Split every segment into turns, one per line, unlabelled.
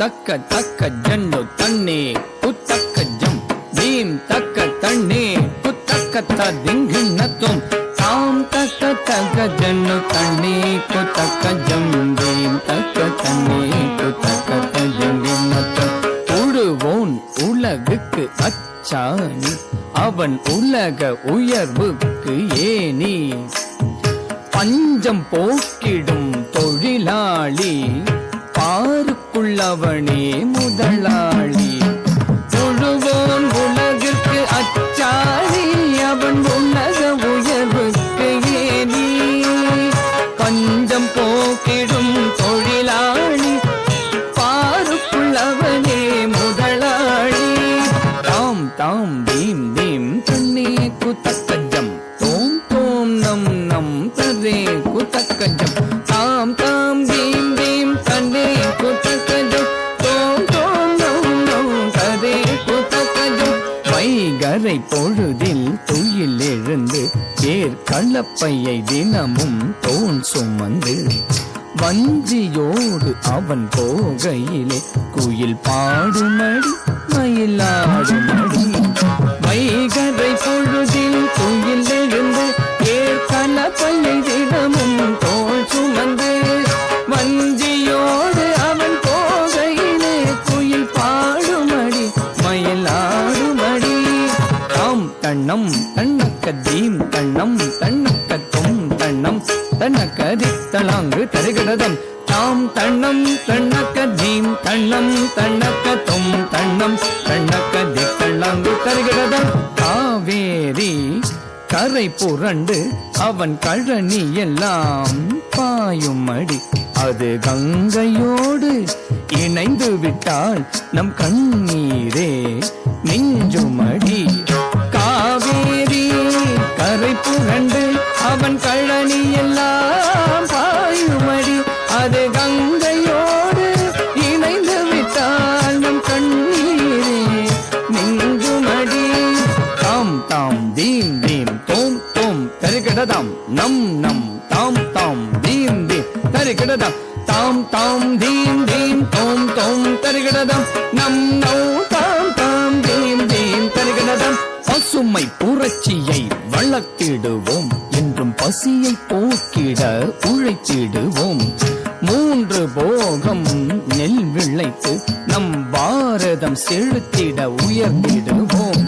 தக்க தக்க ஜன்னு தண்ணே குத்தக்க ஜம் தீம் தக்க தண்ணே குத்தக்க திங்கிண்ணத்தும் தாம் தக்க தக்க ஜன்னு தண்ணே குத்தக்க ஜம் தீம் தக்க தண்ணே குத்தக்க திங்கிண்ணத்தும் உழுவோன் உலகுக்கு அச்சாணி அவன் உலக உயர்வுக்கு ஏனி பஞ்சம் போக்கிடும் தொழிலாளி பாருக்குள்ளவனே முதலாளி உழுவோன் உலகிற்கு அச்சாணி அவன் உலக உயர்வுக்கு ஏனி பஞ்சம் போக்கிடும் தொழிலாளி பாருக்குள்ளவனே முதலாளி தாம் தாம் தீம் தீம் தண்ணே குத்தக்கஜம் தோம் தோம் நம் நம் தரே குத்தக்கஜம் தாம் தாம் தீம் தீம் தண்ணே குத்தக்கஜம் தோம் தோம் நம் நம் தரே குத்தக்கஜம் வைகரை பொழுதில் துயில் எழுந்து ஏற்களப்பையை தினமும் தோன் சுமந்து வஞ்சியோடு அவன் போகையிலே குயில் பாடுமடி மயிலாடுமடி வைகரை பொழுதில் குயில் எழுந்து ஏற்களப்பையை தினமும் தோள் சுமந்து வஞ்சியோடு அவன் போகையிலே குயில் பாடுமடி மயிலாடுமடி தாம் தண்ணம் தண்ணக்க தீம் தண்ணம் தண்ணக்க தொம் தண்ணம் தண்ணக்க தித்தலாங்கு தருகிடதம் தாம் தண்ணம் தண்ணக்க தீம் தண்ணம் தண்ணக்க தொம் தண்ணம் தண்ணக்க தித்தலாங்கு தருகிடதம் காவேரி கரை புரண்டு அவன் கழனி எல்லாம் பாயுமடி அது கங்கையோடு இணைந்து விட்டால் நம் கண்ணீரே நெஞ்சுமடி காவேரி கரை புரண்டு அவன் கழனி எல்லாம் பாயுமடி அது கங்கையோடு இணைந்து விட்டால் நம் கண்ணீரே நெஞ்சுமடி தாம் தாம் தீம் தீம் தோம் தோம் தருகிடதாம் நம் நம் தாம் தாம் தீம் தீம் தருகிடதாம் தாம் தாம் தீம் தீம் தோம் தோம் தருகிடதாம் நம் நௌ தாம் தாம் தீம் தீம் தருகிடதாம் பசுமை புரட்சியை வளர்த்திடுவோம் என்றும் பசியை போக்கிட உழைத்திடுவோம் மூன்று போகம் நெல் விளைத்து நம் பாரதம் செலுத்திட உயர்த்திடுவோம்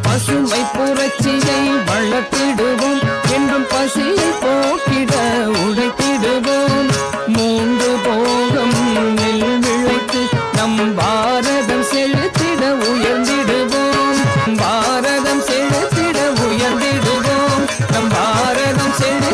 பசுமை புரட்சியை வளர்த்திடுவோம் என்றும் பசியை போக்கிட உழைத்திடுவோம் மூன்று போகம் நெல் விளைத்து நம் பாரதம் செலுத்திட உயர்ந்திடுவோம் பாரதம் செலுத்திட உயர்ந்திடுவோம் நம் பாரதம் செலுத்திட